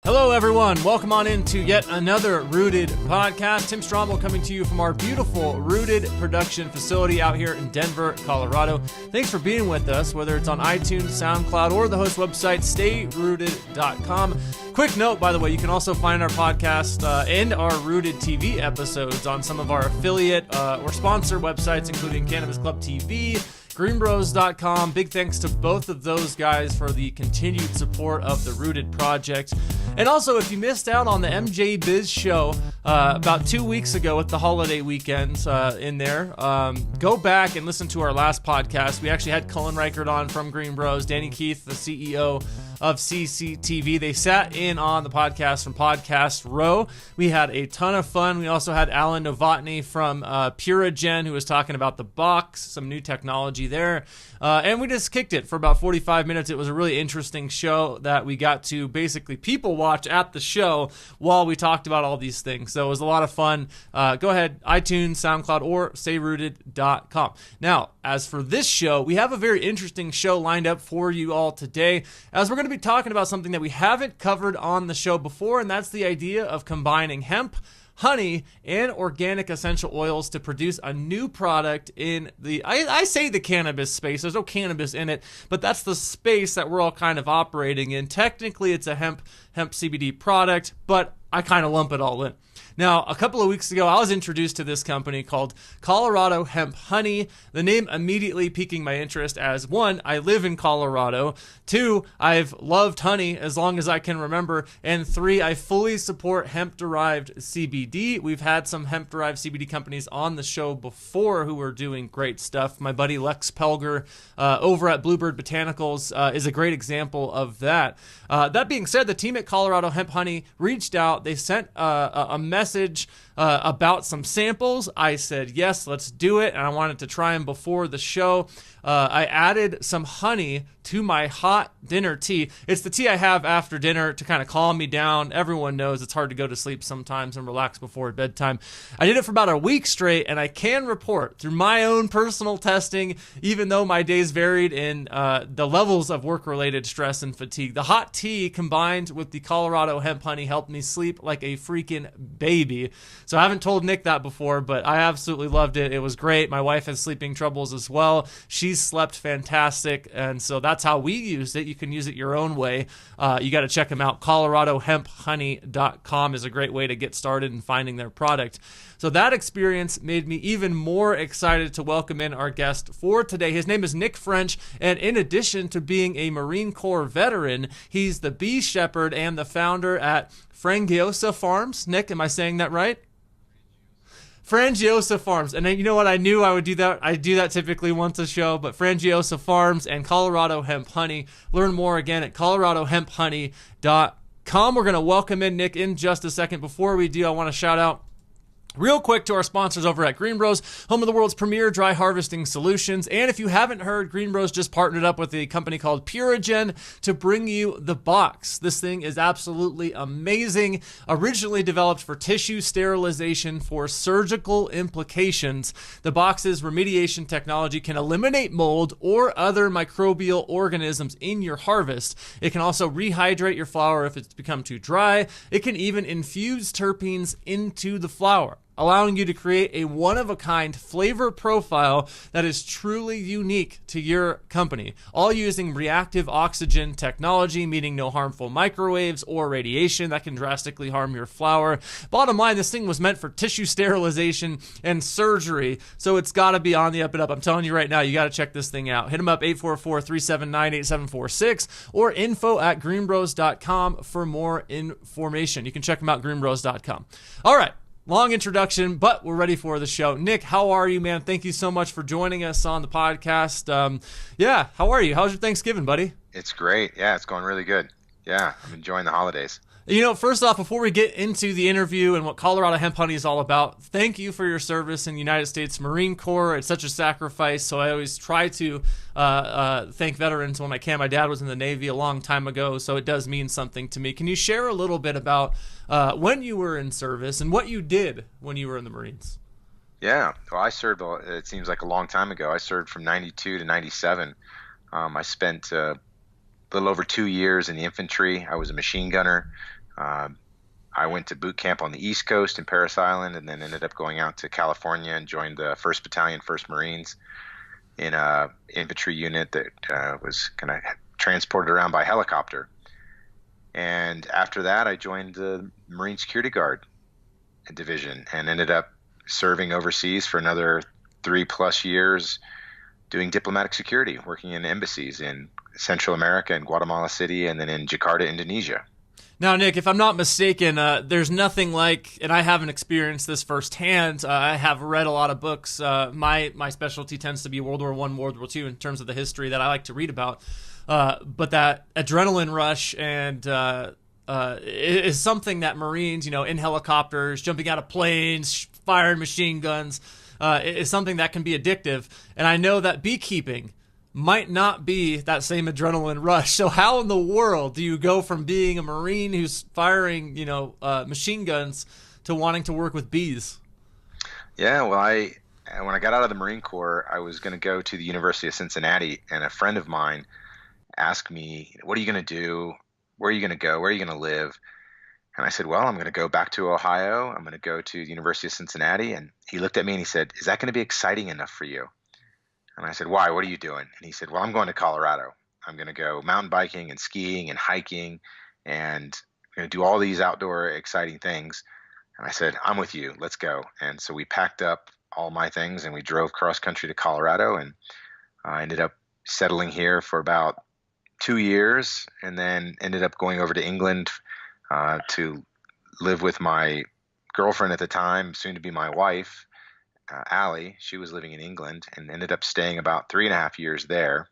Hello, everyone. Welcome on into yet another Rooted podcast. Tim Strombel coming to you from our beautiful Rooted production facility out here in Denver, Colorado. Thanks for being with us, whether it's on iTunes, SoundCloud, or the host website, stayrooted.com. Quick note, by the way, you can also find our podcast and our Rooted TV episodes on some of our affiliate or sponsor websites, including Cannabis Club TV, greenbros.com. Big thanks to both of those guys for the continued support of the Rooted project. And also, if you missed out on the MJ Biz show about 2 weeks ago with the holiday weekends in there, go back and listen to our last podcast. We actually had Cullen Reichert on from Green Bros, Danny Keith, the CEO of CCTV. They sat in on the podcast from Podcast Row. We had a ton of fun. We also had Alan Novotny from Purigen, who was talking about the box, some new technology there. And we just kicked it for about 45 minutes. It was a really interesting show that we got to basically people watch at the show while we talked about all these things. So it was a lot of fun. Go ahead, iTunes, SoundCloud, or stayrooted.com. Now, as for this show, we have a very interesting show lined up for you all today, as we're going to be talking about something that we haven't covered on the show before, and that's the idea of combining hemp, honey, and organic essential oils to produce a new product in the, I say the cannabis space. There's no cannabis in it, but that's the space that we're all kind of operating in. Technically, it's a hemp CBD product, but I kind of lump it all in. Now, a couple of weeks ago, I was introduced to this company called Colorado Hemp Honey. The name immediately piquing my interest as, one, I live in Colorado. Two, I've loved honey as long as I can remember. And three, I fully support hemp-derived CBD. We've had some hemp-derived CBD companies on the show before who are doing great stuff. My buddy Lex Pelger over at Bluebird Botanicals is a great example of that. That being said, the team at Colorado Hemp Honey reached out. They sent a message about some samples. I said, yes, let's do it. And I wanted to try them before the show. I added some honey to my hot dinner tea. It's the tea I have after dinner to kind of calm me down. Everyone knows it's hard to go to sleep sometimes and relax before bedtime. I did it for about a week straight, and I can report through my own personal testing, even though my days varied in the levels of work-related stress and fatigue, the hot tea combined with the Colorado Hemp Honey helped me sleep like a freaking baby. So I haven't told Nick that before, but I absolutely loved it. It was great. My wife has sleeping troubles as well. She's slept fantastic, and so that's how we used it. You can use it your own way. You got to check them out. ColoradoHempHoney.com is a great way to get started in finding their product. So that experience made me even more excited to welcome in our guest for today. His name is Nick French, and in addition to being a Marine Corps veteran, he's the bee shepherd and the founder at Frangiosa Farms. Nick, am I saying that right? Frangiosa Farms. And you know what? I knew I would do that. I do that typically once a show, but Frangiosa Farms and Colorado Hemp Honey. Learn more again at coloradohemphoney.com. We're going to welcome in Nick in just a second. Before we do, I want to shout out real quick to our sponsors over at Green Bros, home of the world's premier dry harvesting solutions. And if you haven't heard, Green Bros just partnered up with a company called Purigen to bring you the box. This thing is absolutely amazing. Originally developed for tissue sterilization for surgical implications, the box's remediation technology can eliminate mold or other microbial organisms in your harvest. It can also rehydrate your flower if it's become too dry. It can even infuse terpenes into the flower, allowing you to create a one-of-a-kind flavor profile that is truly unique to your company, all using reactive oxygen technology, meaning no harmful microwaves or radiation that can drastically harm your flower. Bottom line, this thing was meant for tissue sterilization and surgery, so it's got to be on the up and up. I'm telling you right now, you got to check this thing out. Hit them up, 844-379-8746, or info@greenbros.com for more information. You can check them out, greenbros.com. All right. Long introduction, but we're ready for the show. Nick, how are you, man? Thank you so much for joining us on the podcast. How are you? How's your Thanksgiving, buddy? It's great. Yeah, it's going really good. Yeah, I'm enjoying the holidays. You know, first off, before we get into the interview and what Colorado Hemp Honey is all about, thank you for your service in the United States Marine Corps. It's such a sacrifice, so I always try to thank veterans when I can. My dad was in the Navy a long time ago, so it does mean something to me. Can you share a little bit about when you were in service and what you did when you were in the Marines? Yeah, well, I served, it seems like a long time ago. I served from 92 to 97. I spent a little over 2 years in the infantry. I was a machine gunner. I went to boot camp on the East Coast in Parris Island, and then ended up going out to California and joined the 1st Battalion, 1st Marines in a infantry unit that was kind of transported around by helicopter. And after that, I joined the Marine Security Guard division and ended up serving overseas for another 3+ years doing diplomatic security, working in embassies in Central America and Guatemala City, and then in Jakarta, Indonesia. Now, Nick, if I'm not mistaken, there's nothing like, and I haven't experienced this firsthand. I have read a lot of books. My specialty tends to be World War I, World War II in terms of the history that I like to read about. But that adrenaline rush and is something that Marines, in helicopters, jumping out of planes, firing machine guns, is something that can be addictive. And I know that beekeeping might not be that same adrenaline rush. So how in the world do you go from being a Marine who's firing, machine guns to wanting to work with bees? Yeah, well, when I got out of the Marine Corps, I was going to go to the University of Cincinnati, and a friend of mine asked me, "What are you going to do? Where are you going to go? Where are you going to live?" And I said, "Well, I'm going to go back to Ohio. I'm going to go to the University of Cincinnati." And he looked at me and he said, "Is that going to be exciting enough for you?" And I said, "Why? What are you doing?" And he said, "Well, I'm going to Colorado. I'm going to go mountain biking and skiing and hiking, and I'm going to do all these outdoor exciting things." And I said, "I'm with you. Let's go." And so we packed up all my things and we drove cross country to Colorado, and I ended up settling here for about 2 years, and then ended up going over to England to live with my girlfriend at the time, soon to be my wife, Allie. She was living in England, and ended up staying about 3.5 years there.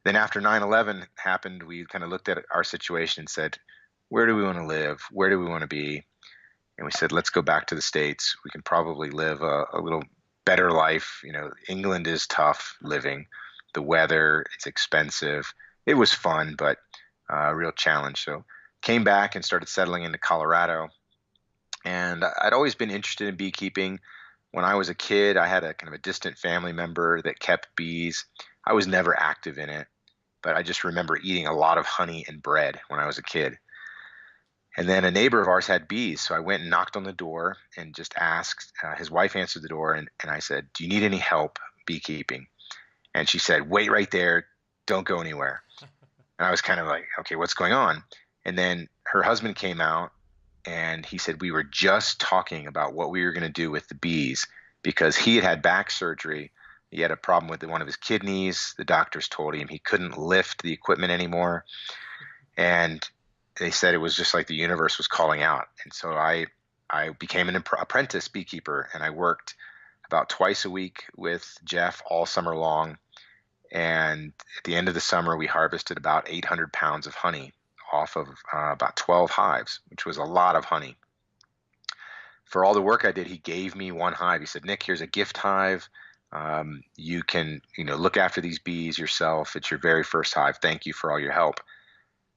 Then after 9/11 happened, we kind of looked at our situation and said, where do we want to live? Where do we want to be? And we said, let's go back to the States. We can probably live a little better life. England is tough living. The weather, it's expensive. It was fun, but a real challenge. So came back and started settling into Colorado. And I'd always been interested in beekeeping. When I was a kid, I had a kind of a distant family member that kept bees. I was never active in it, but I just remember eating a lot of honey and bread when I was a kid. And then a neighbor of ours had bees, so I went and knocked on the door and just asked. His wife answered the door, and I said, "Do you need any help beekeeping?" And she said, "Wait right there. Don't go anywhere." And I was kind of like, okay, what's going on? And then her husband came out, and he said, "We were just talking about what we were going to do with the bees," because he had back surgery. He had a problem with one of his kidneys. The doctors told him he couldn't lift the equipment anymore. And they said it was just like the universe was calling out. And so I became an apprentice beekeeper, and I worked about twice a week with Jeff all summer long. And at the end of the summer, we harvested about 800 pounds of honey off of about 12 hives, which was a lot of honey. For all the work I did, he gave me one hive. He said, "Nick, here's a gift hive. You can, look after these bees yourself. It's your very first hive. Thank you for all your help."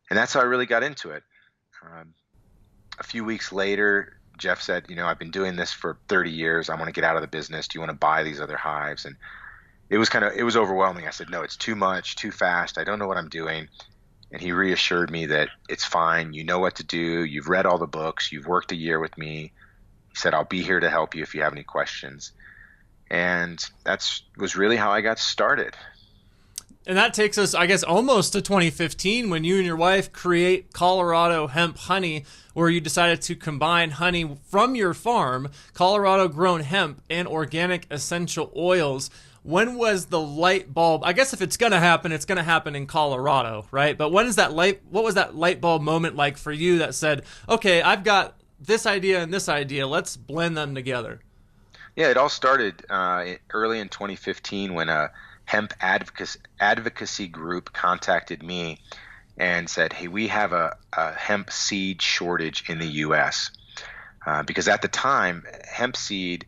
And that's how I really got into it. A few weeks later, Jeff said, "I've been doing this for 30 years. I want to get out of the business. Do you want to buy these other hives?" And it was overwhelming. I said, "No, it's too much, too fast. I don't know what I'm doing." And he reassured me that it's fine. You know what to do. You've read all the books. You've worked a year with me. He said, "I'll be here to help you if you have any questions." And was really how I got started. And that takes us, I guess, almost to 2015 when you and your wife create Colorado Hemp Honey, where you decided to combine honey from your farm, Colorado-grown hemp, and organic essential oils. When was the light bulb? I guess if it's going to happen, it's going to happen in Colorado, right? But what was that light bulb moment like for you that said, okay, I've got this idea and this idea, let's blend them together? Yeah, it all started early in 2015 when a hemp advocacy group contacted me and said, "Hey, we have a hemp seed shortage in the U.S." Because at the time, hemp seed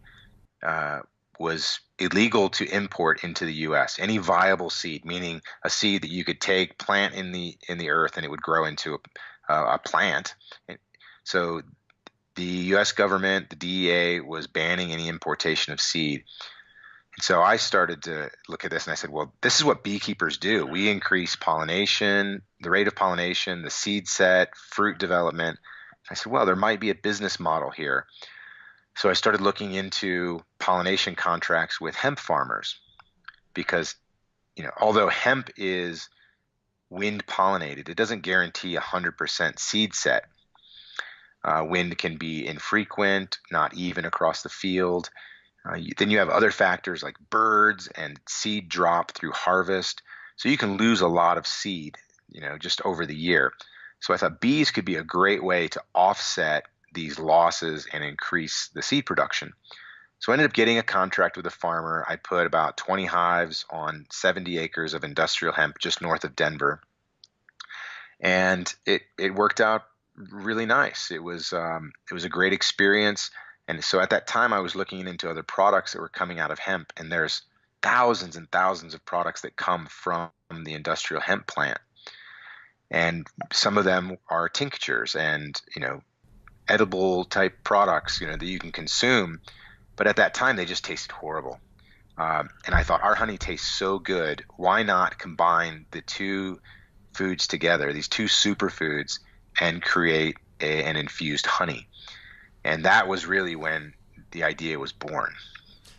was illegal to import into the U.S. Any viable seed, meaning a seed that you could take, plant in the earth, and it would grow into a plant. So the U.S. government, the DEA, was banning any importation of seed. And so I started to look at this, and I said, well, this is what beekeepers do. We increase pollination, the rate of pollination, the seed set, fruit development. I said, well, there might be a business model here. So I started looking into pollination contracts with hemp farmers because, although hemp is wind pollinated, it doesn't guarantee 100% seed set. Wind can be infrequent, not even across the field. Then you have other factors like birds and seed drop through harvest. So you can lose a lot of seed, just over the year. So I thought bees could be a great way to offset these losses and increase the seed production. So I ended up getting a contract with a farmer. I put about 20 hives on 70 acres of industrial hemp just north of Denver. And it worked out really nice. It was a great experience. And so at that time, I was looking into other products that were coming out of hemp, and there's thousands and thousands of products that come from the industrial hemp plant. And some of them are tinctures and, edible type products, that you can consume. But at that time, they just tasted horrible. And I thought, our honey tastes so good. Why not combine the two foods together, these two superfoods, and create an infused honey? And that was really when the idea was born.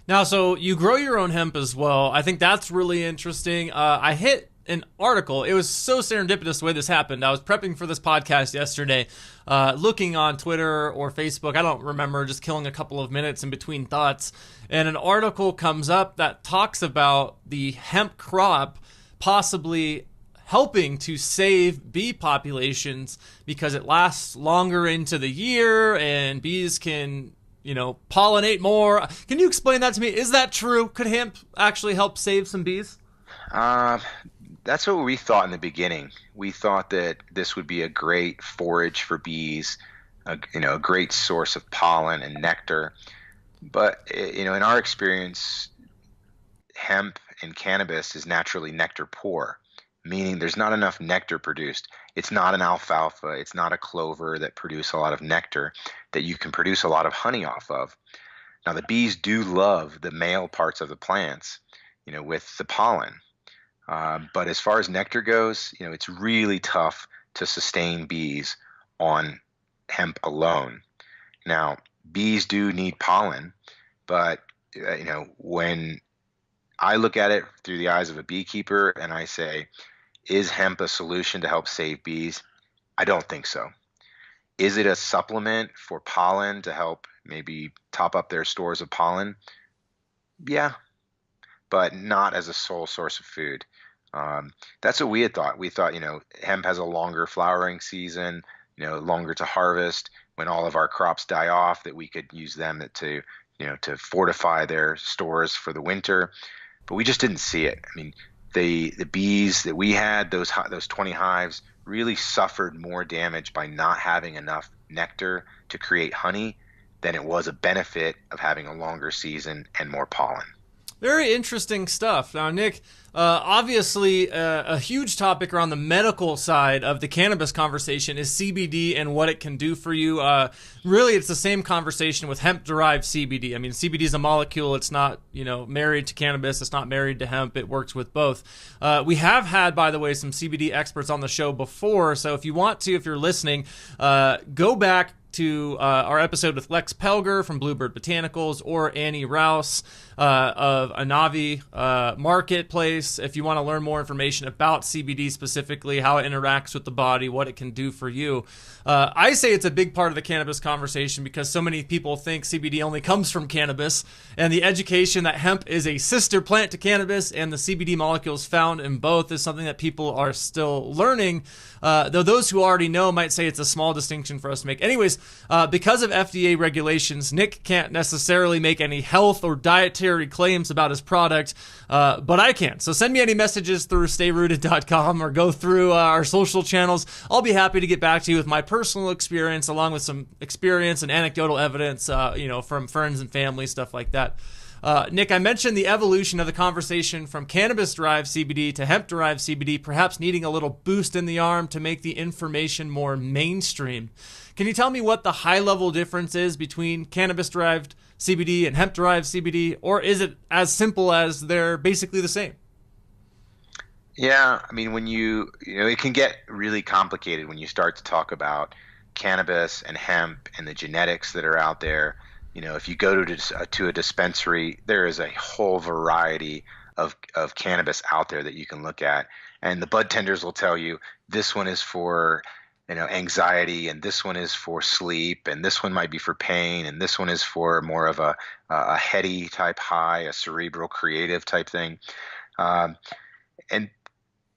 Now, so you grow your own hemp as well. I think that's really interesting. I hit an article. It was so serendipitous the way this happened. I was prepping for this podcast yesterday, looking on Twitter or Facebook. I don't remember, just killing a couple of minutes in between thoughts. And an article comes up that talks about the hemp crop possibly helping to save bee populations because it lasts longer into the year and bees can, pollinate more. Can you explain that to me? Is that true? Could hemp actually help save some bees? That's what we thought in the beginning. We thought that this would be a great forage for bees, a great source of pollen and nectar. But, in our experience, hemp and cannabis is naturally nectar poor, meaning there's not enough nectar produced. It's not an alfalfa. It's not a clover that produce a lot of nectar that you can produce a lot of honey off of. Now, the bees do love the male parts of the plants, with the pollen. But as far as nectar goes, it's really tough to sustain bees on hemp alone. Now, bees do need pollen, but, when I look at it through the eyes of a beekeeper and I say, is hemp a solution to help save bees? I don't think so. Is it a supplement for pollen to help maybe top up their stores of pollen? Yeah, but not as a sole source of food. That's what we had thought. We thought, hemp has a longer flowering season, longer to harvest. When all of our crops die off, that we could use them to fortify their stores for the winter. But we just didn't see it. I mean, the bees that we had, those 20 hives, really suffered more damage by not having enough nectar to create honey than it was a benefit of having a longer season and more pollen. Very interesting stuff. Now, Nick, obviously a huge topic around the medical side of the cannabis conversation is CBD and what it can do for you. Really, it's the same conversation with hemp-derived CBD. I mean, CBD is a molecule. It's not, married to cannabis. It's not married to hemp. It works with both. We have had, by the way, some CBD experts on the show before. So if you want to, if you're listening, go back to our episode with Lex Pelger from Bluebird Botanicals or Annie Rouse of Anavi Marketplace. If you want to learn more information about CBD specifically, how it interacts with the body, what it can do for you. I say it's a big part of the cannabis conversation because so many people think CBD only comes from cannabis, and the education that hemp is a sister plant to cannabis and the CBD molecules found in both is something that people are still learning, though those who already know might say it's a small distinction for us to make. Anyways, because of FDA regulations, Nick can't necessarily make any health or dietary claims about his product, but I can. So send me any messages through stayrooted.com or go through our social channels. I'll be happy to get back to you with my personal experience along with some experience and anecdotal evidence, from friends and family, stuff like that. Nick, I mentioned the evolution of the conversation from cannabis-derived CBD to hemp-derived CBD, perhaps needing a little boost in the arm to make the information more mainstream. Can you tell me what the high-level difference is between cannabis-derived CBD and hemp-derived CBD, or is it as simple as they're basically the same? Yeah, I mean, when it can get really complicated when you start to talk about cannabis and hemp and the genetics that are out there, if you go to a dispensary, there is a whole variety of cannabis out there that you can look at. And the bud tenders will tell you this one is for, anxiety, and this one is for sleep, and this one might be for pain, and this one is for more of a heady type high, a cerebral creative type thing. And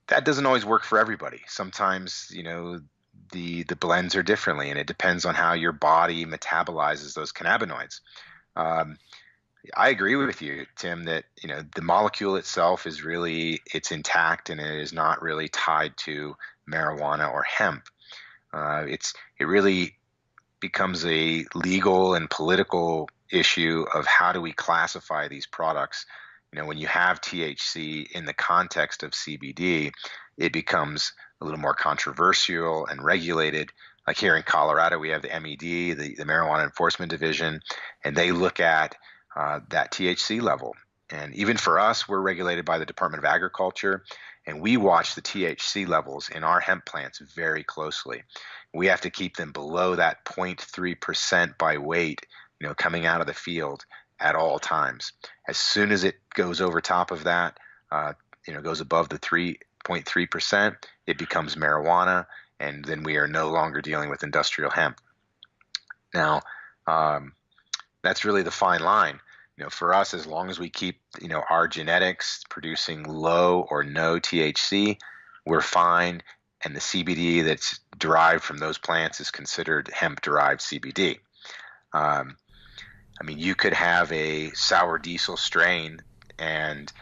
that doesn't always work for everybody. Sometimes, the blends are differently, and it depends on how your body metabolizes those cannabinoids. I agree with you, Tim, that the molecule itself it's intact, and it is not really tied to marijuana or hemp. It really becomes a legal and political issue of how do we classify these products. When you have THC in the context of CBD, it becomes a little more controversial and regulated. Like here in Colorado, we have the MED, the Marijuana Enforcement Division, and they look at that THC level. And even for us, we're regulated by the Department of Agriculture, and we watch the THC levels in our hemp plants very closely. We have to keep them below that 0.3% by weight, coming out of the field at all times. As soon as it goes over top of that, goes above the 3.3%, it becomes marijuana, and then we are no longer dealing with industrial hemp. Now, that's really the fine line. For us, as long as we keep, our genetics producing low or no THC, we're fine. And the CBD that's derived from those plants is considered hemp-derived CBD. You could have a sour diesel strain, and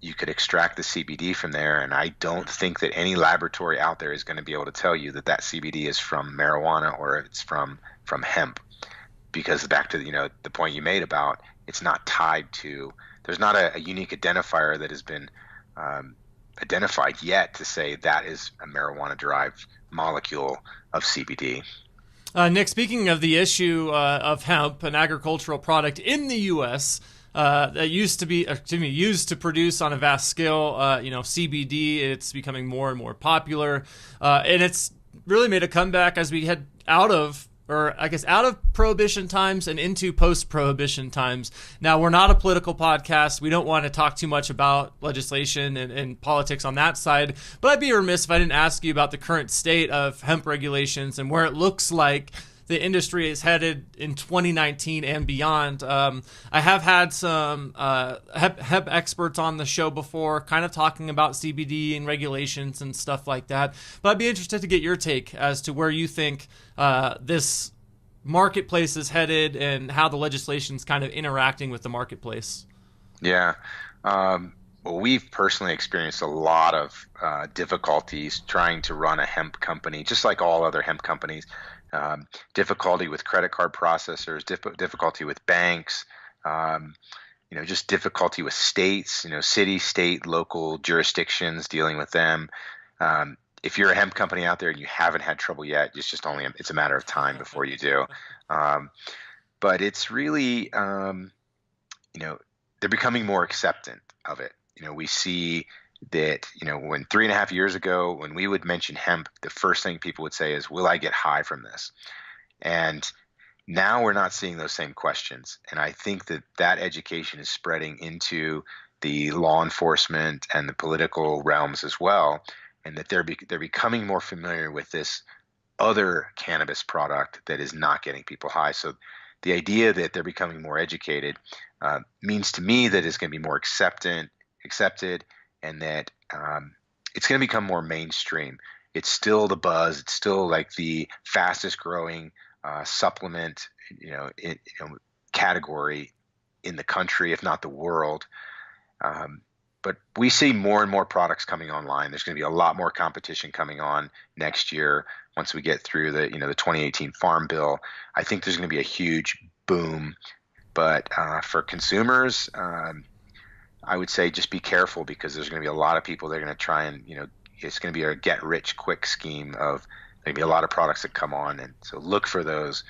you could extract the CBD from there, and I don't think that any laboratory out there is going to be able to tell you that CBD is from marijuana or it's from hemp, because back to the point you made about it's not tied to. There's not a unique identifier that has been identified yet to say that is a marijuana-derived molecule of CBD. Nick, speaking of the issue of hemp, an agricultural product in the U.S. That used to produce on a vast scale, CBD, it's becoming more and more popular, and it's really made a comeback as we head out of Prohibition times and into post-Prohibition times. Now, we're not a political podcast. We don't want to talk too much about legislation and politics on that side, but I'd be remiss if I didn't ask you about the current state of hemp regulations and where it looks like the industry is headed in 2019 and beyond. I have had some hemp experts on the show before, kind of talking about CBD and regulations and stuff like that. But I'd be interested to get your take as to where you think this marketplace is headed and how the legislation's kind of interacting with the marketplace. Yeah. Well, we've personally experienced a lot of difficulties trying to run a hemp company, just like all other hemp companies. Difficulty with credit card processors, difficulty with banks, just difficulty with states, city, state, local jurisdictions, dealing with them. If you're a hemp company out there and you haven't had trouble yet, it's a matter of time before you do. But it's really, they're becoming more acceptant of it. We see that, when 3.5 years ago, when we would mention hemp, the first thing people would say is, will I get high from this? And now we're not seeing those same questions. And I think that education is spreading into the law enforcement and the political realms as well, and that they're becoming more familiar with this other cannabis product that is not getting people high. So the idea that they're becoming more educated means to me that it's going to be more accepted, and that it's going to become more mainstream. It's still the buzz. It's still like the fastest growing supplement, category in the country, if not the world. But we see more and more products coming online. There's going to be a lot more competition coming on next year once we get through the 2018 Farm Bill. I think there's going to be a huge boom. But for consumers, I would say just be careful, because there's going to be a lot of people that are going to try and, it's going to be a get rich quick scheme of maybe a lot of products that come on. And so look for those,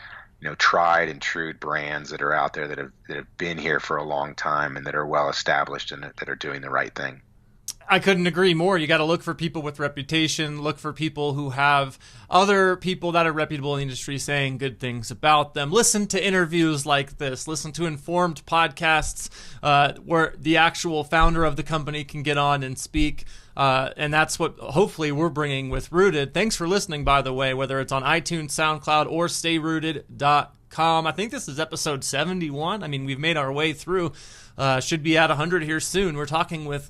tried and true brands that are out there that have been here for a long time and that are well established and that are doing the right thing. I couldn't agree more. You got to look for people with reputation, look for people who have other people that are reputable in the industry saying good things about them. Listen to interviews like this. Listen to informed podcasts where the actual founder of the company can get on and speak. And that's what hopefully we're bringing with Rooted. Thanks for listening, by the way, whether it's on iTunes, SoundCloud, or stayrooted.com. I think this is episode 71. I mean, we've made our way through. Should be at 100 here soon. We're talking with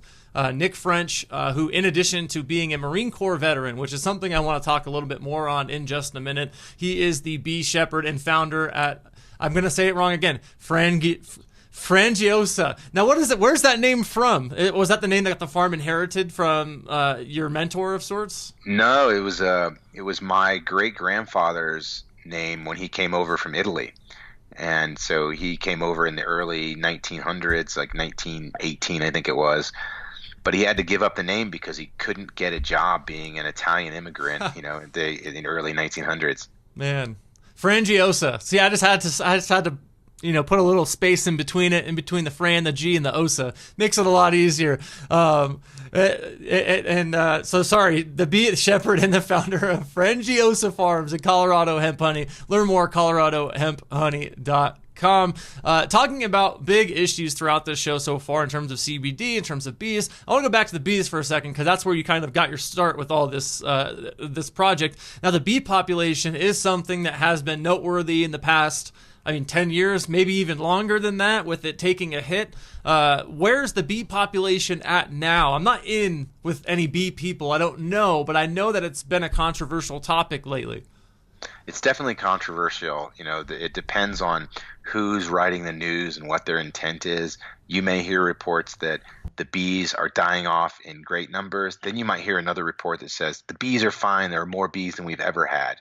Nick French, who, in addition to being a Marine Corps veteran, which is something I want to talk a little bit more on in just a minute, he is the bee shepherd and founder at, I'm going to say it wrong again, Frangiosa. Now, what is it? Where's that name from? Was that the name that the farm inherited from your mentor of sorts? No, it was my great grandfather's name when he came over from Italy. And so he came over in the early 1900s, like 1918, I think it was. But he had to give up the name because he couldn't get a job being an Italian immigrant, in the early 1900s. Man, Frangiosa. See, I just had to, put a little space in between it, in between the Fran, the G, and the Osa. Makes it a lot easier. So sorry, the bee shepherd and the founder of Frangiosa Farms and Colorado Hemp Honey. Learn more at coloradohemphoney.com. Talking about big issues throughout this show so far in terms of CBD, in terms of bees. I want to go back to the bees for a second because that's where you kind of got your start with all this this project. Now, the bee population is something that has been noteworthy in the past, 10 years, maybe even longer than that, with it taking a hit. Where's the bee population at now? I'm not in with any bee people. I don't know, but I know that it's been a controversial topic lately. It's definitely controversial. It depends on who's writing the news and what their intent is. You may hear reports that the bees are dying off in great numbers. Then you might hear another report that says the bees are fine. There are more bees than we've ever had.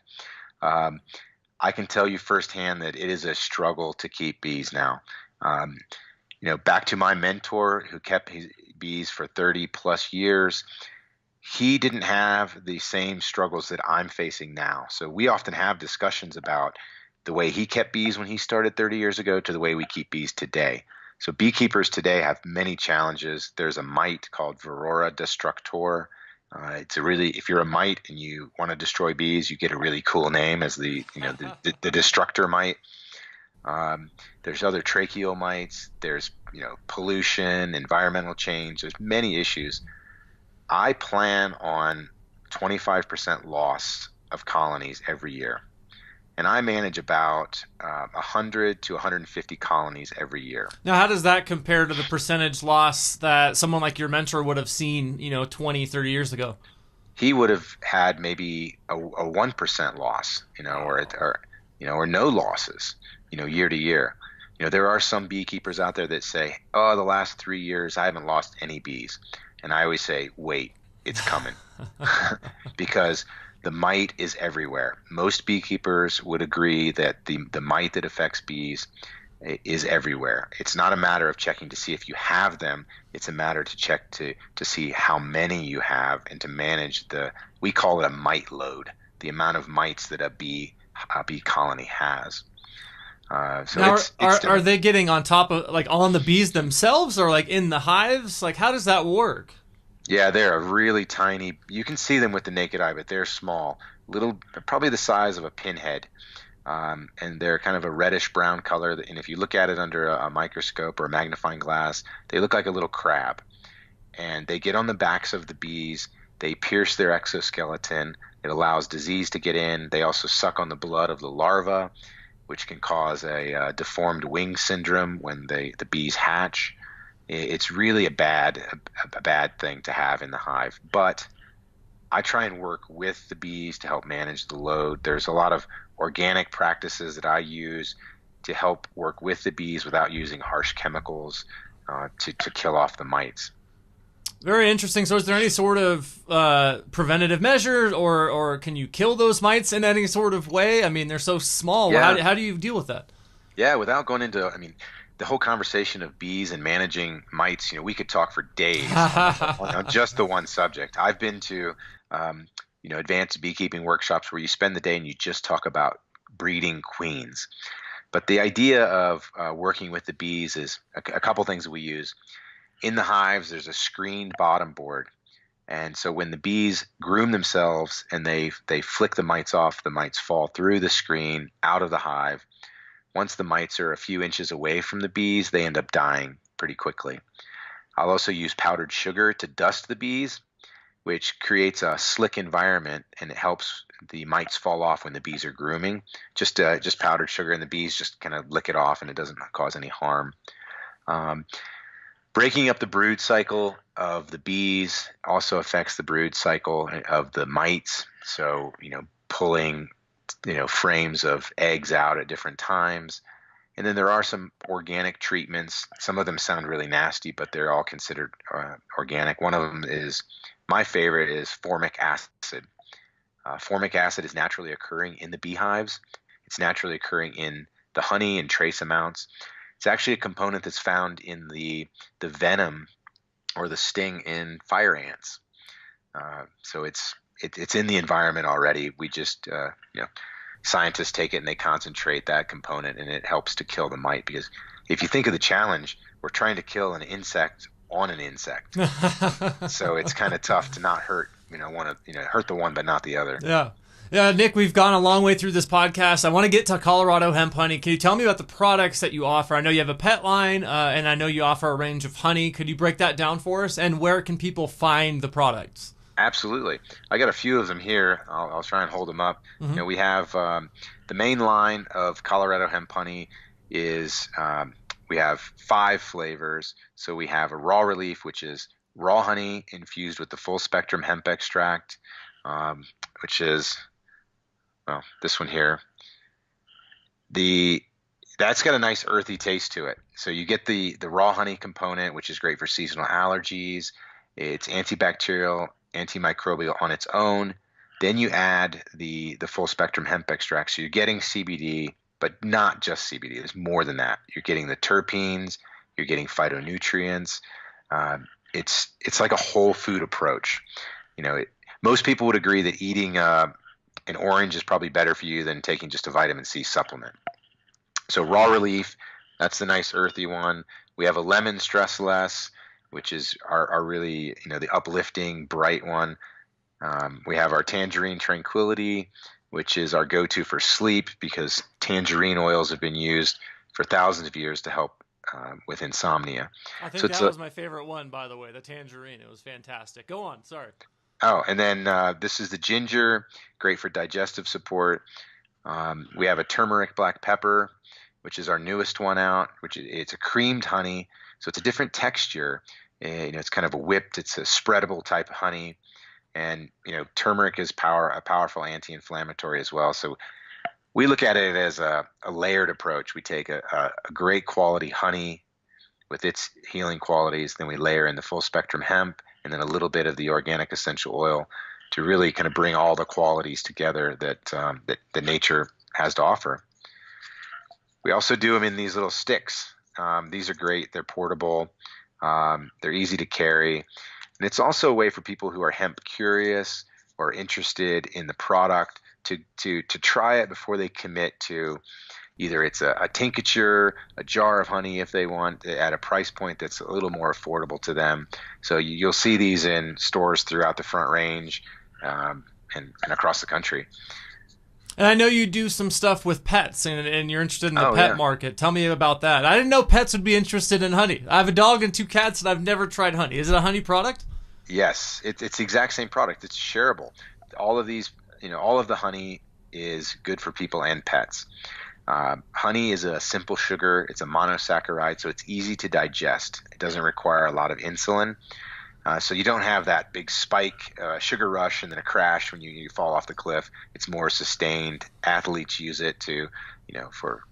I can tell you firsthand that it is a struggle to keep bees now. Back to my mentor who kept his bees for 30 plus years, he didn't have the same struggles that I'm facing now. So we often have discussions about the way he kept bees when he started 30 years ago to the way we keep bees today. So beekeepers today have many challenges. There's a mite called Varroa destructor. If you're a mite and you want to destroy bees, you get a really cool name as the destructor mite. There's other tracheal mites. There's pollution, environmental change. There's many issues. I plan on 25% loss of colonies every year, and I manage about 100 to 150 colonies every year. Now, how does that compare to the percentage loss that someone like your mentor would have seen, 20, 30 years ago? He would have had maybe a 1% loss, or no losses, year to year. There are some beekeepers out there that say, oh, the last 3 years I haven't lost any bees. And I always say, wait, it's coming. Because the mite is everywhere. Most beekeepers would agree that the mite that affects bees is everywhere. It's not a matter of checking to see if you have them. It's a matter to check to see how many you have and to manage we call it a mite load, the amount of mites that a bee colony has. Now, are they getting on top of, on the bees themselves or in the hives? How does that work? Yeah, they're really tiny. You can see them with the naked eye, but they're small, probably the size of a pinhead. And they're kind of a reddish brown color. And if you look at it under a microscope or a magnifying glass, they look like a little crab. And they get on the backs of the bees. They pierce their exoskeleton. It allows disease to get in. They also suck on the blood of the larva, which can cause a deformed wing syndrome when the bees hatch. It's really a bad thing to have in the hive. But I try and work with the bees to help manage the load. There's a lot of organic practices that I use to help work with the bees without using harsh chemicals to kill off the mites. Very interesting. So is there any sort of preventative measures or can you kill those mites in any sort of way? They're so small. Yeah. How do you deal with that? Yeah, without going into, the whole conversation of bees and managing mites, we could talk for days on just the one subject. I've been to, advanced beekeeping workshops where you spend the day and you just talk about breeding queens. But the idea of working with the bees is a couple things that we use. In the hives, there's a screened bottom board. And so when the bees groom themselves and they flick the mites off, the mites fall through the screen out of the hive. Once the mites are a few inches away from the bees, they end up dying pretty quickly. I'll also use powdered sugar to dust the bees, which creates a slick environment, and it helps the mites fall off when the bees are grooming. Just powdered sugar, and the bees just kind of lick it off, and it doesn't cause any harm. Um, Breaking up the brood cycle of the bees also affects the brood cycle of the mites. So, pulling, frames of eggs out at different times. And then there are some organic treatments. Some of them sound really nasty, but they're all considered organic. One of them is, my favorite is formic acid. Formic acid is naturally occurring in the beehives. It's naturally occurring in the honey in trace amounts. It's actually a component that's found in the venom or the sting in fire ants. So it's in the environment already. We just scientists take it and they concentrate that component, and it helps to kill the mite. Because if you think of the challenge, we're trying to kill an insect on an insect, so it's kind of tough to not hurt hurt the one but not the other. Yeah. Yeah, Nick, we've gone a long way through this podcast. I want to get to Colorado hemp honey. Can you tell me about the products that you offer? I know you have a pet line, and I know you offer a range of honey. Could you break that down for us? And where can people find the products? Absolutely. I got a few of them here. I'll try and hold them up. Mm-hmm. We have the main line of Colorado hemp honey is we have 5 flavors. So we have a raw relief, which is raw honey infused with the full spectrum hemp extract, which is this one here. That's got a nice earthy taste to it. So you get the raw honey component, which is great for seasonal allergies. It's antibacterial, antimicrobial on its own. Then you add the full spectrum hemp extract. So you're getting CBD, but not just CBD. There's more than that. You're getting the terpenes. You're getting phytonutrients. It's like a whole food approach. Most people would agree that eating an orange is probably better for you than taking just a vitamin C supplement. So raw relief, that's the nice earthy one. We have a lemon stress less, which is our really, the uplifting, bright one. We have our tangerine tranquility, which is our go-to for sleep, because tangerine oils have been used for thousands of years to help with insomnia. I think that was my favorite one, by the way, the tangerine. It was fantastic. Go on, sorry. Oh, and then this is the ginger, great for digestive support. We have a turmeric black pepper, which is our newest one out, it's a creamed honey. So it's a different texture. It's kind of a whipped, it's a spreadable type of honey. And, turmeric is a powerful anti-inflammatory as well. So we look at it as a layered approach. We take a great quality honey with its healing qualities, then we layer in the full spectrum hemp, and then a little bit of the organic essential oil to really kind of bring all the qualities together that nature has to offer. We also do them in these little sticks. These are great. They're portable. They're easy to carry. And it's also a way for people who are hemp curious or interested in the product to try it before they commit to either it's a tincture, a jar of honey if they want, at a price point that's a little more affordable to them. So you'll see these in stores throughout the Front Range and across the country. And I know you do some stuff with pets, and you're interested in the pet market. Tell me about that. I didn't know pets would be interested in honey. I have a dog and 2 cats, and I've never tried honey. Is it a honey product? Yes, it's the exact same product. It's shareable. All of these, all of the honey is good for people and pets. Honey is a simple sugar. It's a monosaccharide, so it's easy to digest. It doesn't require a lot of insulin. So you don't have that big spike, sugar rush, and then a crash when you fall off the cliff. It's more sustained. Athletes use it to, for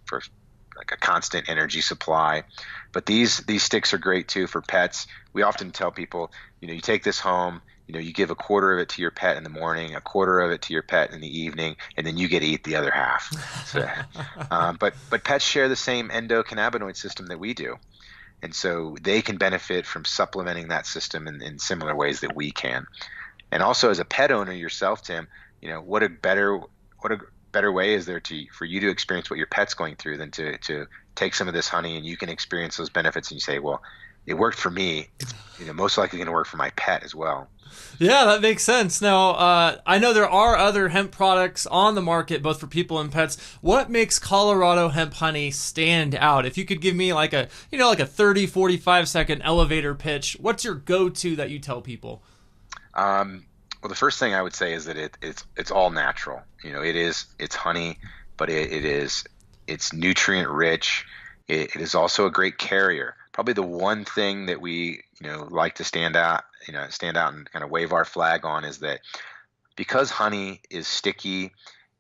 like a constant energy supply. But these sticks are great too for pets. We often tell people, you take this home, you give a quarter of it to your pet in the morning, a quarter of it to your pet in the evening, and then you get to eat the other half. So, but pets share the same endocannabinoid system that we do. And so they can benefit from supplementing that system in similar ways that we can. And also as a pet owner yourself, Tim, what a better way is there for you to experience what your pet's going through than to take some of this honey and you can experience those benefits and you say, well, it worked for me. It's most likely going to work for my pet as well. Yeah, that makes sense. Now, I know there are other hemp products on the market, both for people and pets. What makes Colorado hemp honey stand out? If you could give me like a, like a 30, 45-second elevator pitch, what's your go-to that you tell people? Well, the first thing I would say is that it's all natural. It's honey, but it's nutrient rich. It is also a great carrier. Probably the one thing that we like to stand out and kind of wave our flag on is that because honey is sticky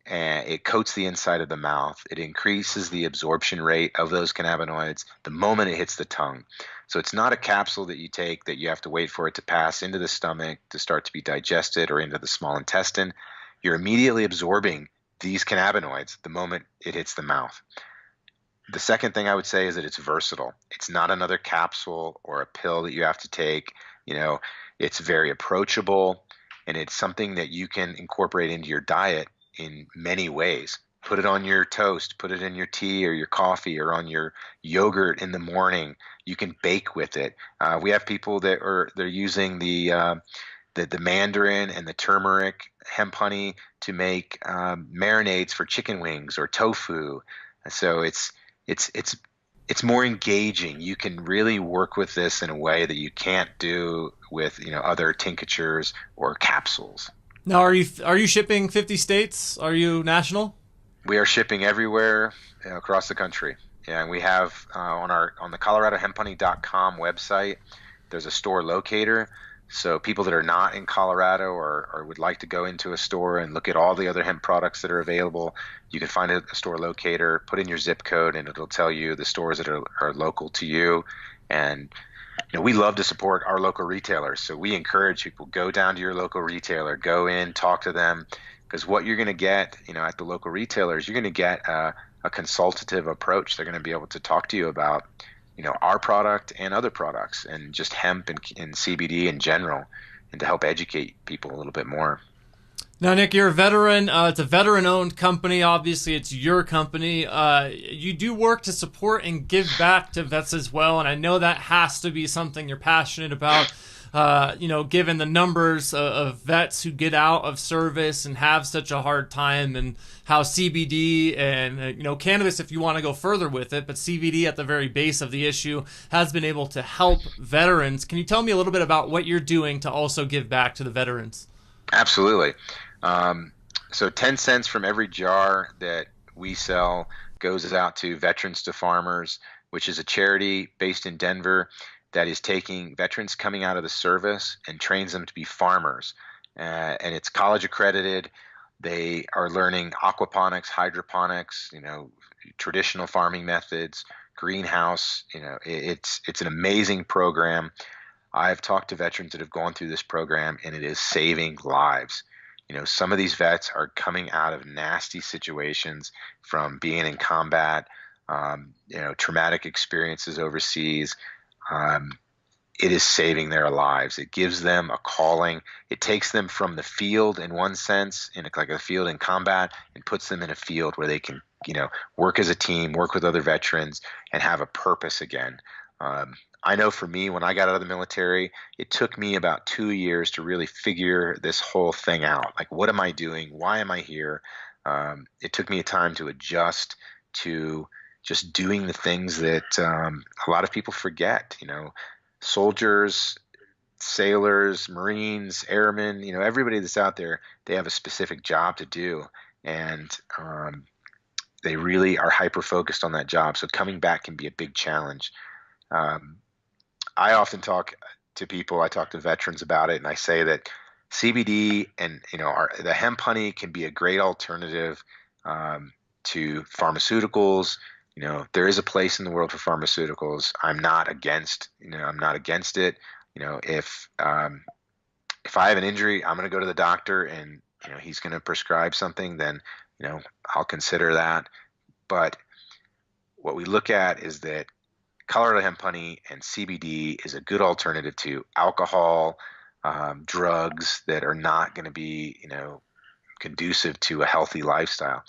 and it coats the inside of the mouth, it increases the absorption rate of those cannabinoids the moment it hits the tongue. So it's not a capsule that you take that you have to wait for it to pass into the stomach to start to be digested or into the small intestine. You're immediately absorbing these cannabinoids the moment it hits the mouth. The second thing I would say is that it's versatile. It's not another capsule or a pill that you have to take. It's very approachable, and it's something that you can incorporate into your diet in many ways. Put it on your toast, put it in your tea or your coffee or on your yogurt in the morning. You can bake with it. We have people they're using the mandarin and the turmeric hemp honey to make marinades for chicken wings or tofu. So it's more engaging. You can really work with this in a way that you can't do with other tinctures or capsules. Now, are you shipping 50 states? Are you national? We are shipping everywhere across the country. Yeah, and we have on the ColoradoHempHoney.com website. There's a store locator. So people that are not in Colorado or would like to go into a store and look at all the other hemp products that are available, you can find a store locator, put in your zip code, and it'll tell you the stores that are local to you. And we love to support our local retailers. So we encourage people, go down to your local retailer, go in, talk to them, because what you're going to get, at the local retailers, you're going to get a consultative approach. They're going to be able to talk to you about our product and other products and just hemp and CBD in general, and to help educate people a little bit more. Now, Nick, you're a veteran. It's a veteran-owned company. Obviously, it's your company. You do work to support and give back to vets as well, and I know that has to be something you're passionate about. Given the numbers of vets who get out of service and have such a hard time, and how CBD and cannabis, if you want to go further with it, but CBD at the very base of the issue has been able to help veterans. Can you tell me a little bit about what you're doing to also give back to the veterans? Absolutely. So 10 cents from every jar that we sell goes out to Veterans to Farmers, which is a charity based in Denver that is taking veterans coming out of the service and trains them to be farmers. And it's college accredited. They are learning aquaponics, hydroponics, traditional farming methods, greenhouse. It's an amazing program. I've talked to veterans that have gone through this program, and it is saving lives. Some of these vets are coming out of nasty situations from being in combat, traumatic experiences overseas. It is saving their lives. It gives them a calling. It takes them from the field in one sense, like a field in combat, and puts them in a field where they can, work as a team, work with other veterans, and have a purpose again. I know for me, when I got out of the military, it took me about 2 years to really figure this whole thing out. Like, what am I doing? Why am I here? It took me a time to adjust to just doing the things that a lot of people forget. Soldiers, sailors, Marines, airmen, everybody that's out there, they have a specific job to do. And they really are hyper-focused on that job. So coming back can be a big challenge. I often talk to people, I talk to veterans about it, and I say that CBD and the hemp honey can be a great alternative to pharmaceuticals. There is a place in the world for pharmaceuticals. I'm not against it. If I have an injury, I'm going to go to the doctor, and he's going to prescribe something, then I'll consider that. But what we look at is that Colorado hemp honey and CBD is a good alternative to alcohol, drugs that are not going to be, conducive to a healthy lifestyle.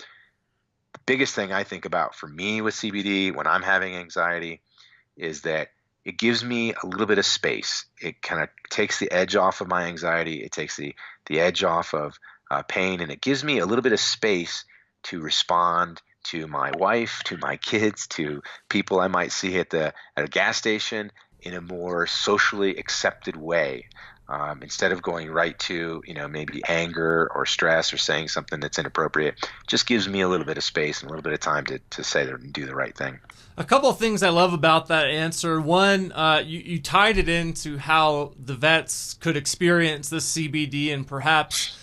The biggest thing I think about for me with CBD when I'm having anxiety is that it gives me a little bit of space. It kind of takes the edge off of my anxiety. It takes the edge off of pain, and it gives me a little bit of space to respond to my wife, to my kids, to people I might see at a gas station in a more socially accepted way. Instead of going right to, maybe anger or stress or saying something that's inappropriate, just gives me a little bit of space and a little bit of time to say and do the right thing. A couple of things I love about that answer. One, you tied it into how the vets could experience this CBD and perhaps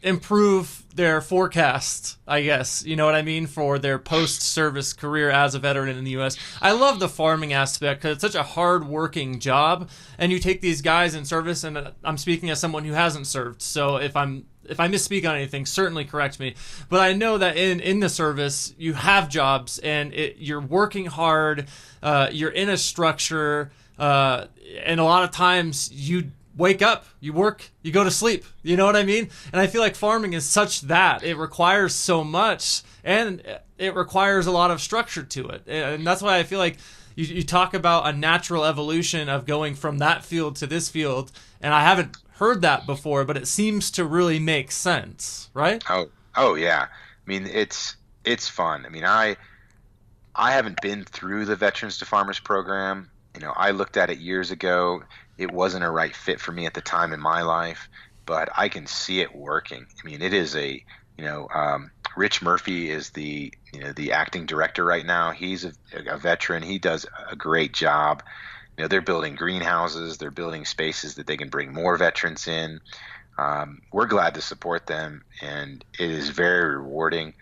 improve their forecast, I guess, you know what I mean, for their post-service career as a veteran in the U.S. I love the farming aspect because it's such a hard-working job, and you take these guys in service, and I'm speaking as someone who hasn't served, so if I misspeak on anything, certainly correct me. But I know that in the service, you have jobs, and you're working hard, you're in a structure, and a lot of times you wake up, you work, you go to sleep. You know what I mean? And I feel like farming is such that it requires so much, and it requires a lot of structure to it. And that's why I feel like you talk about a natural evolution of going from that field to this field, and I haven't heard that before, but it seems to really make sense, right? Oh yeah. I mean, it's fun. I mean, I haven't been through the Veterans to Farmers program. I looked at it years ago. It wasn't a right fit for me at the time in my life, but I can see it working. I mean, it is Rich Murphy is the acting director right now. He's a veteran. He does a great job. They're building greenhouses. They're building spaces that they can bring more veterans in. We're glad to support them, and it is very rewarding.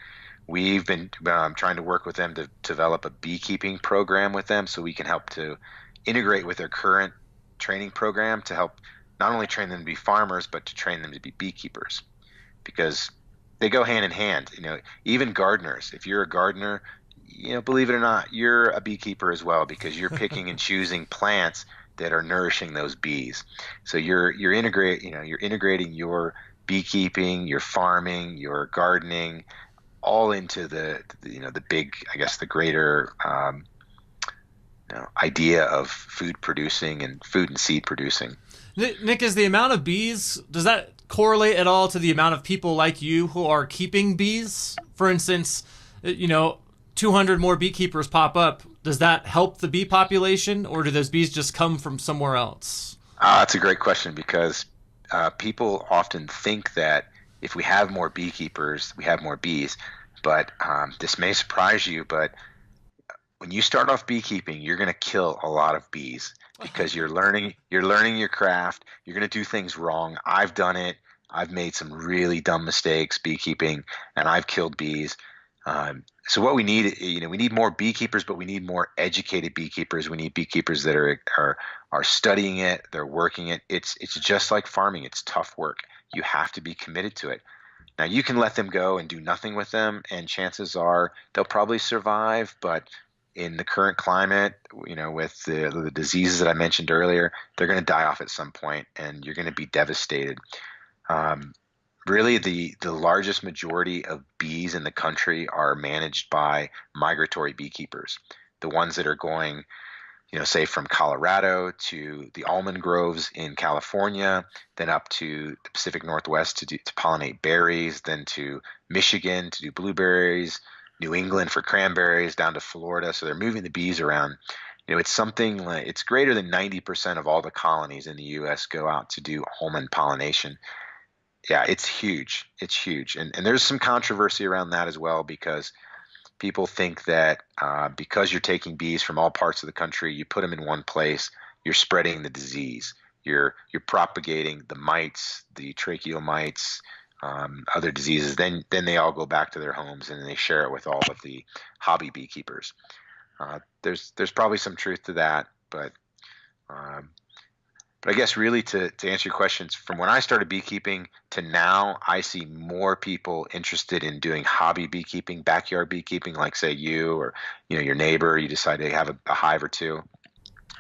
We've been trying to work with them to develop a beekeeping program with them so we can help to integrate with their current training program to help not only train them to be farmers, but to train them to be beekeepers, because they go hand in hand. Even gardeners, if you're a gardener, believe it or not, you're a beekeeper as well, because you're picking and choosing plants that are nourishing those bees. So you're integrating your beekeeping, your farming, your gardening, all into the big, I guess, the greater idea of food producing and food and seed producing. Nick, is the amount of bees, does that correlate at all to the amount of people like you who are keeping bees? For instance, 200 more beekeepers pop up. Does that help the bee population, or do those bees just come from somewhere else? That's a great question, because people often think that if we have more beekeepers, we have more bees. But this may surprise you, but when you start off beekeeping, you're going to kill a lot of bees, because you're learning your craft. You're going to do things wrong. I've done it. I've made some really dumb mistakes beekeeping, and I've killed bees. So what we need, we need more beekeepers, but we need more educated beekeepers. We need beekeepers that are studying it, they're working it. It's just like farming. It's tough work. You have to be committed to it. Now, you can let them go and do nothing with them, and chances are they'll probably survive. But in the current climate, with the diseases that I mentioned earlier, they're going to die off at some point, and you're going to be devastated. Really, the largest majority of bees in the country are managed by migratory beekeepers, the ones that are going, say from Colorado to the almond groves in California, then up to the Pacific Northwest to pollinate berries, then to Michigan to do blueberries, New England for cranberries, down to Florida. So they're moving the bees around. It's something like, it's greater than 90% of all the colonies in the U.S. go out to do almond pollination. Yeah, it's huge. It's huge. And there's some controversy around that as well, because people think that because you're taking bees from all parts of the country, you put them in one place, you're spreading the disease. You're propagating the mites, the tracheal mites, other diseases. Then they all go back to their homes, and they share it with all of the hobby beekeepers. There's probably some truth to that, but I guess really to answer your questions, from when I started beekeeping to now, I see more people interested in doing hobby beekeeping, backyard beekeeping, like say you or your neighbor, you decide to have a hive or two.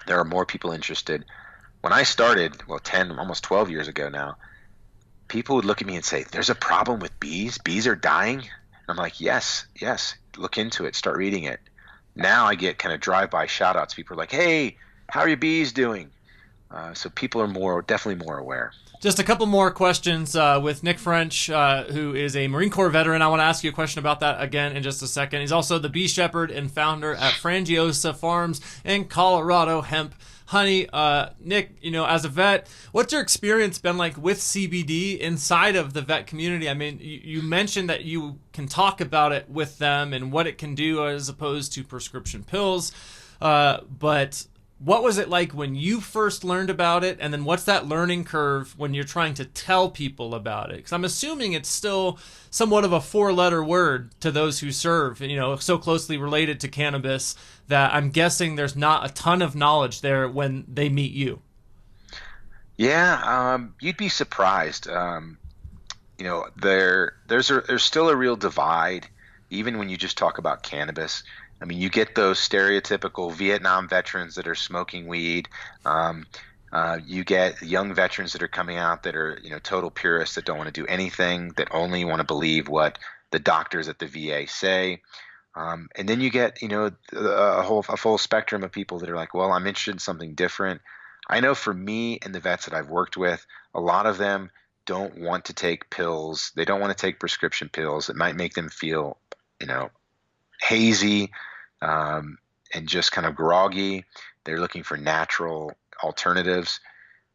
There are more people interested. When I started, 10, almost 12 years ago now, people would look at me and say, "There's a problem with bees? Bees are dying?" And I'm like, yes, look into it, start reading it. Now I get kind of drive-by shout-outs. People are like, "Hey, how are your bees doing?" So people are definitely more aware. Just a couple more questions with Nick French, who is a Marine Corps veteran. I want to ask you a question about that again in just a second. He's also the bee shepherd and founder at Frangiosa Farms in Colorado, hemp honey. Nick, as a vet, what's your experience been like with CBD inside of the vet community? I mean, you mentioned that you can talk about it with them and what it can do as opposed to prescription pills, but what was it like when you first learned about it, and then what's that learning curve when you're trying to tell people about it? Because I'm assuming it's still somewhat of a four-letter word to those who serve, so closely related to cannabis that I'm guessing there's not a ton of knowledge there when they meet you. Yeah, you'd be surprised. There's still a real divide, even when you just talk about cannabis. I mean, you get those stereotypical Vietnam veterans that are smoking weed. You get young veterans that are coming out that are, total purists that don't want to do anything, that only want to believe what the doctors at the VA say. And then you get, a full spectrum of people that are like, well, I'm interested in something different. I know for me and the vets that I've worked with, a lot of them don't want to take pills. They don't want to take prescription pills. It might make them feel, hazy, and just kind of groggy. They're looking for natural alternatives.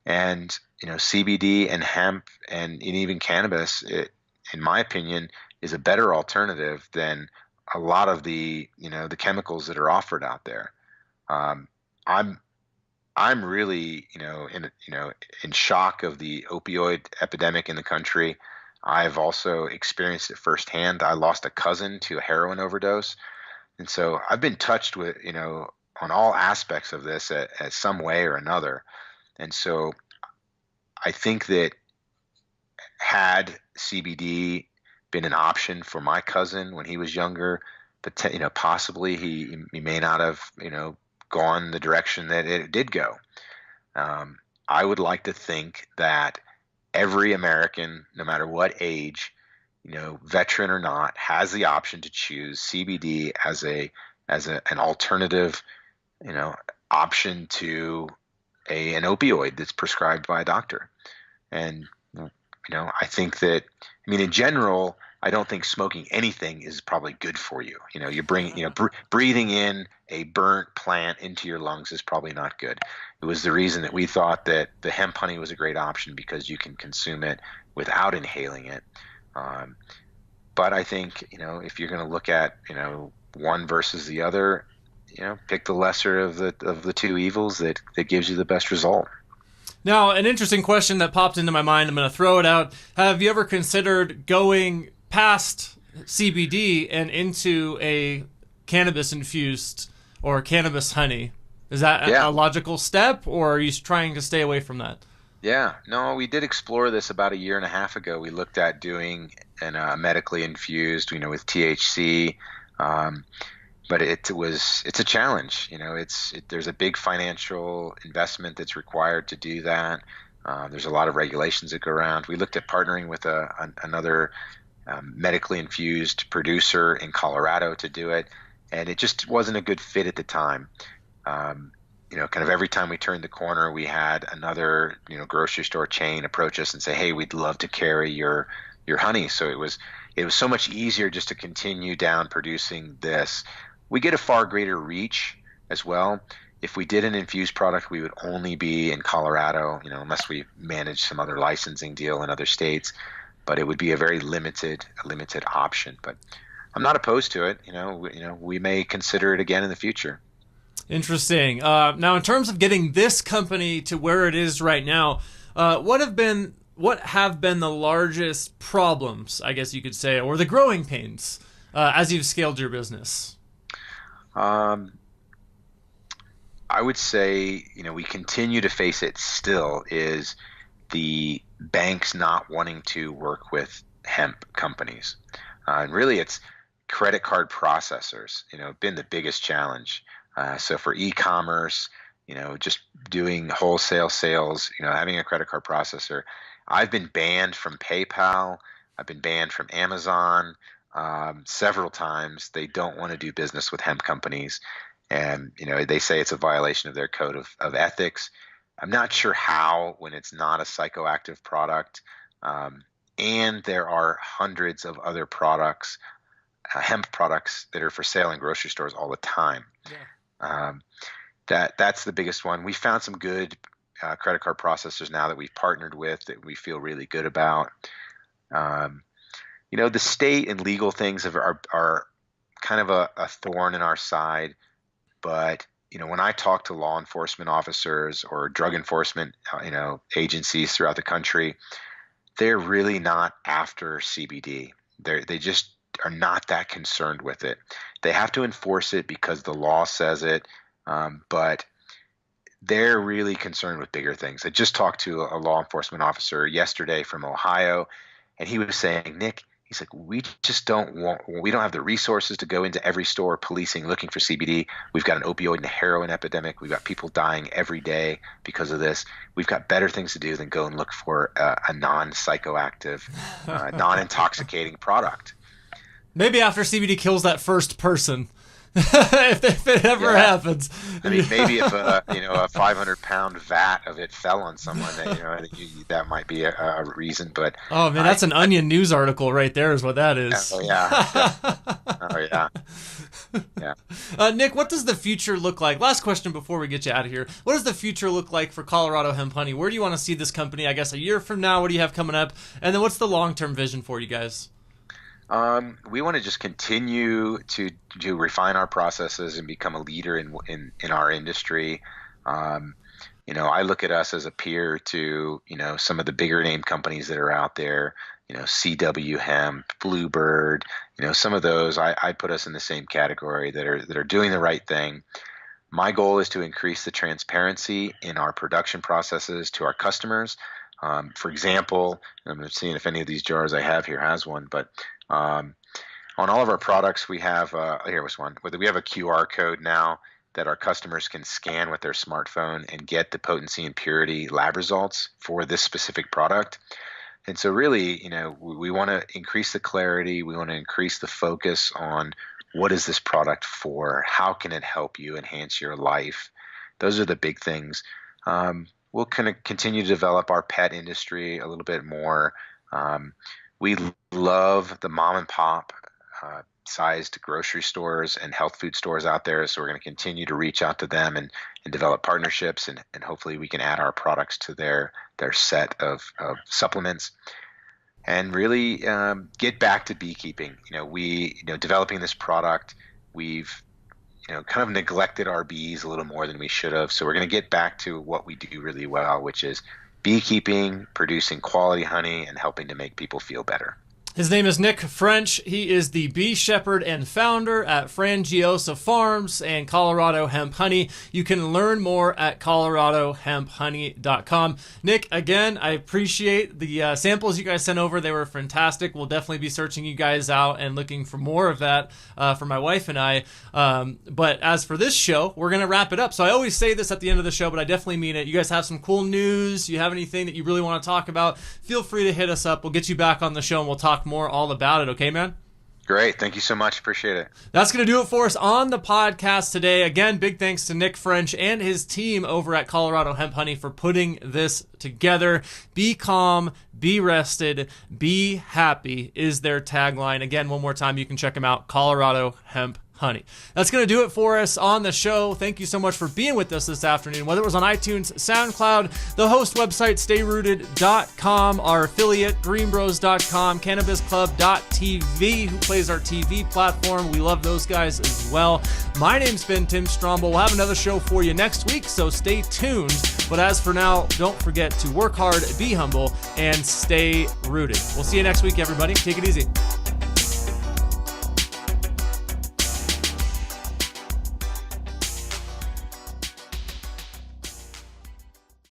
And, CBD and hemp and even cannabis, in my opinion, is a better alternative than a lot of the chemicals that are offered out there. Um, I'm I'm really, in shock of the opioid epidemic in the country. I've also experienced it firsthand. I lost a cousin to a heroin overdose, and so I've been touched with, on all aspects of this at some way or another. And so I think that had CBD been an option for my cousin when he was younger, but possibly he may not have, gone the direction that it did go. I would like to think that every American, no matter what age, veteran or not, has the option to choose CBD as an alternative, option to an opioid that's prescribed by a doctor. And I think that, in general, I don't think smoking anything is probably good for you. Breathing in a burnt plant into your lungs is probably not good. It was the reason that we thought that the hemp honey was a great option, because you can consume it without inhaling it. Um, but I think, if you're going to look at, one versus the other, pick the lesser of the two evils that gives you the best result. Now, an interesting question that popped into my mind, I'm going to throw it out. Have you ever considered going past CBD and into a cannabis-infused or cannabis honey? Is that Yeah. a logical step, or are you trying to stay away from that? Yeah, no, we did explore this about a year and a half ago. We looked at doing an medically infused, with THC, um, but it's a challenge. There's a big financial investment that's required to do that. There's a lot of regulations that go around. We looked at partnering with another medically infused producer in Colorado to do it, and it just wasn't a good fit at the time. Kind of every time we turned the corner, we had another, grocery store chain approach us and say, "Hey, we'd love to carry your honey." So it was so much easier just to continue down producing this. We get a far greater reach as well. If we did an infused product, we would only be in Colorado, unless we manage some other licensing deal in other states. But it would be a very limited option. But I'm not opposed to it. We may consider it again in the future. Interesting. Now, in terms of getting this company to where it is right now, what have been the largest problems, I guess you could say, or the growing pains as you've scaled your business? Um, I would say, we continue to face it still, is the banks not wanting to work with hemp companies. And really, it's credit card processors, been the biggest challenge. So for e-commerce, just doing wholesale sales, having a credit card processor. I've been banned from PayPal. I've been banned from Amazon. several times. They don't want to do business with hemp companies. And, they say it's a violation of their code of ethics. I'm not sure how when it's not a psychoactive product. And there are hundreds of other products, hemp products, that are for sale in grocery stores all the time. Yeah. That's the biggest one. We found some good credit card processors now that we've partnered with that we feel really good about. The state and legal things are kind of a thorn in our side. But, when I talk to law enforcement officers or drug enforcement, agencies throughout the country, they're really not after CBD. They just are not that concerned with it. They have to enforce it because the law says it. But they're really concerned with bigger things. I just talked to a law enforcement officer yesterday from Ohio, and he was saying, Nick, he's like, we don't have the resources to go into every store policing, looking for CBD. We've got an opioid and heroin epidemic. We've got people dying every day because of this. We've got better things to do than go and look for a non-psychoactive, non-intoxicating product. Maybe after CBD kills that first person. if it ever happens. I mean, maybe if a 500-pound vat of it fell on someone, that might be a reason. But oh man, that's an Onion news article right there, is what that is. Oh yeah. Yeah. Nick, what does the future look like? Last question before we get you out of here. What does the future look like for Colorado Hemp Honey? Where do you want to see this company? I guess a year from now. What do you have coming up? And then what's the long-term vision for you guys? We want to just continue to refine our processes and become a leader in our industry. I look at us as a peer to, some of the bigger name companies that are out there, CW Hemp, Bluebird, some of those, I put us in the same category that are doing the right thing. My goal is to increase the transparency in our production processes to our customers. For example, I'm seeing if any of these jars I have here has one, but on all of our products, we have here was one. We have a QR code now that our customers can scan with their smartphone and get the potency and purity lab results for this specific product. And so really, we want to increase the clarity. We want to increase the focus on what is this product for? How can it help you enhance your life? Those are the big things. We'll kind of continue to develop our pet industry a little bit more. We love the mom and pop sized grocery stores and health food stores out there. So we're going to continue to reach out to them and develop partnerships, and hopefully we can add our products to their set of supplements and really get back to beekeeping. Developing this product, we've kind of neglected our bees a little more than we should have. So we're going to get back to what we do really well, which is beekeeping, producing quality honey, and helping to make people feel better. His name is Nick French. He is the bee shepherd and founder at Frangiosa Farms and Colorado Hemp Honey. You can learn more at coloradohemphoney.com. Nick, again, I appreciate the samples you guys sent over. They were fantastic. We'll definitely be searching you guys out and looking for more of that for my wife and I. But as for this show, we're going to wrap it up. So I always say this at the end of the show, but I definitely mean it. You guys have some cool news. You have anything that you really want to talk about, feel free to hit us up. We'll get you back on the show and we'll talk more all about it. Okay, man? Great. Thank you so much. Appreciate it. That's going to do it for us on the podcast today. Again, big thanks to Nick French and his team over at Colorado Hemp Honey for putting this together. Be calm, be rested, be happy is their tagline. Again, one more time, you can check them out, Colorado Hemp Honey. That's going to do it for us on the show. Thank you so much for being with us this afternoon, whether it was on iTunes, SoundCloud, the host website, stayrooted.com, our affiliate, greenbros.com, cannabisclub.tv, who plays our TV platform. We love those guys as well. My name's been Tim Stromble. We'll have another show for you next week, so stay tuned. But as for now, don't forget to work hard, be humble, and stay rooted. We'll see you next week, everybody. Take it easy.